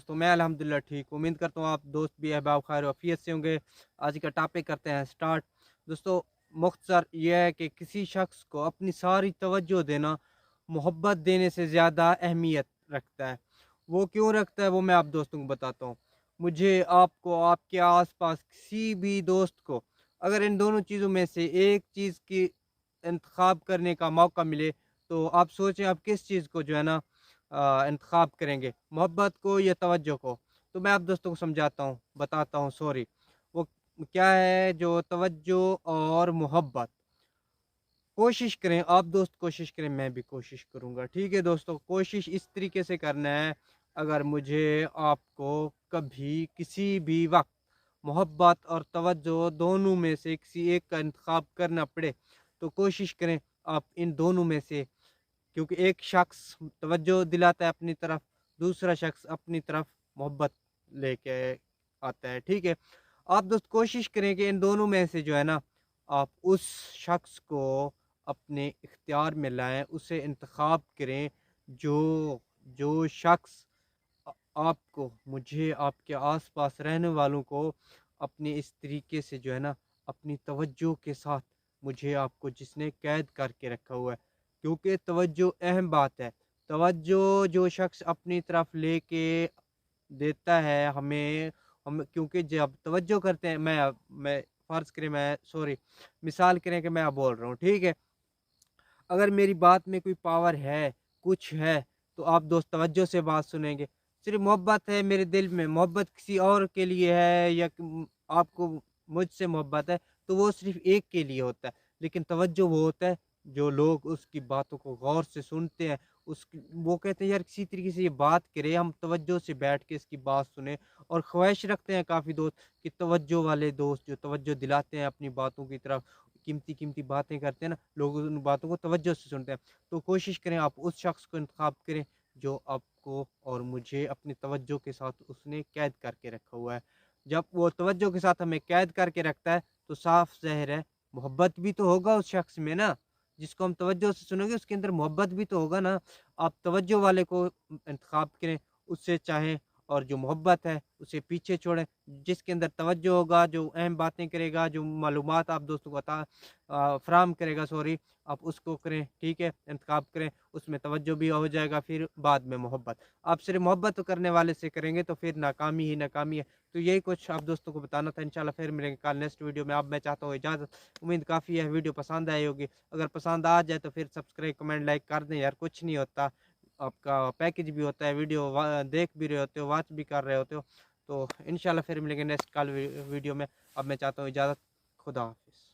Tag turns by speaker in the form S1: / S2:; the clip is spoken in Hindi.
S1: दोस्तों, मैं अल्हम्दुलिल्लाह ठीक। उम्मीद करता हूँ आप दोस्त भी अहबाब खैर आफियत से होंगे। आज का टॉपिक करते हैं स्टार्ट। दोस्तों, मुख्तसर ये है कि किसी शख्स को अपनी सारी तवज्जो देना मोहब्बत देने से ज़्यादा अहमियत रखता है। वो क्यों रखता है वो मैं आप दोस्तों को बताता हूँ। मुझे, आपको, आपके आस-पास किसी भी दोस्त को अगर इन दोनों चीज़ों में से एक चीज़ की इंतख़ाब करने का मौका मिले, तो आप सोचें आप किस चीज़ को जो है ना इंतख़ाब करेंगे, मोहब्बत को या तवज्जो को? तो मैं आप दोस्तों को समझाता हूँ, बताता हूँ सॉरी। वो क्या है जो तवज्जो और मोहब्बत। कोशिश करें, आप दोस्त कोशिश करें, मैं भी कोशिश करूँगा, ठीक है दोस्तों? कोशिश इस तरीके से करना है, अगर मुझे आपको कभी किसी भी वक़्त मोहब्बत और तवज्जो दोनों में से किसी एक का इंतख़ाब करना पड़े, तो कोशिश करें आप इन दोनों में से, क्योंकि एक शख्स तवज्जो दिलाता है अपनी तरफ, दूसरा शख्स अपनी तरफ मोहब्बत लेके आता है, ठीक है? आप दोस्त कोशिश करें कि इन दोनों में से जो है ना, आप उस शख्स को अपने इख्तियार में लाएँ, उसे इंतख़ाब करें जो जो शख्स आपको, मुझे, आपके आस-पास रहने वालों को अपने इस तरीके से जो है ना, अपनी तवज्जो के साथ मुझे, आपको जिसने कैद करके रखा हुआ है। क्योंकि तवज्जो अहम बात है। तवज्जो जो शख्स अपनी तरफ लेके देता है हमें, हम क्योंकि जब तवज्जो करते हैं, मैं फ़र्ज़ करें, मैं सॉरी मिसाल करें कि मैं अब बोल रहा हूँ, ठीक है? अगर मेरी बात में कोई पावर है, कुछ है, तो आप दोस्त तवज्जो से बात सुनेंगे। सिर्फ़ मोहब्बत है मेरे दिल में, मोहब्बत किसी और के लिए है या आपको मुझसे मोहब्बत है, तो वो सिर्फ़ एक के लिए होता है। लेकिन तवज्जो वो होता है, जो लोग उसकी बातों को गौर से सुनते हैं, उसकी वो कहते हैं यार किसी तरीके से ये बात करे, हम तवज्जो से बैठ के इसकी बात सुनें। और ख़्वाहिश रखते हैं काफ़ी दोस्त कि तवज्जो वाले दोस्त जो तवज्जो दिलाते हैं अपनी बातों की तरफ, कीमती-कीमती बातें करते हैं ना, लोग उन बातों को तवज्जो से सुनते हैं। तो कोशिश करें आप उस शख्स को इंतख़ाब करें, जो आपको और मुझे अपनी तवज्जो के साथ उसने कैद करके रखा हुआ है। जब वो तवज्जो के साथ हमें कैद करके रखता है, तो साफ़-ज़ाहिर है मोहब्बत भी तो होगा उस शख्स में ना, जिसको हम तवज्जो से सुनेंगे उसके अंदर मोहब्बत भी तो होगा ना। आप तवज्जो वाले को इंतख़ाब करें, उससे चाहें, और जो मोहब्बत है उसे पीछे छोड़ें। जिसके अंदर तवज्जो होगा, जो अहम बातें करेगा, जो मालूमात आप दोस्तों को फ़राहम करेगा सॉरी, आप उसको करें, ठीक है? इंतख़ाब करें, उसमें तवज्जो भी हो जाएगा, फिर बाद में मोहब्बत। आप सिर्फ़ मोहब्बत करने वाले से करेंगे तो फिर नाकामी ही नाकामी है। तो यही कुछ आप दोस्तों को बताना था। इंशाल्लाह फिर मिलेंगे कल नेक्स्ट वीडियो में। अब मैं चाहता हूँ इजाज़त। उम्मीद काफ़ी है वीडियो पसंद आई होगी। अगर पसंद आ जाए तो फिर सब्सक्राइब, कमेंट, लाइक कर दें यार, कुछ नहीं होता। आपका पैकेज भी होता है, वीडियो देख भी रहे होते हो, वॉच भी कर रहे होते हो। तो इंशाल्लाह फिर मिलेंगे नेक्स्ट कल वीडियो में। अब मैं चाहता हूँ इजाज़त। खुदा हाफ़िज़।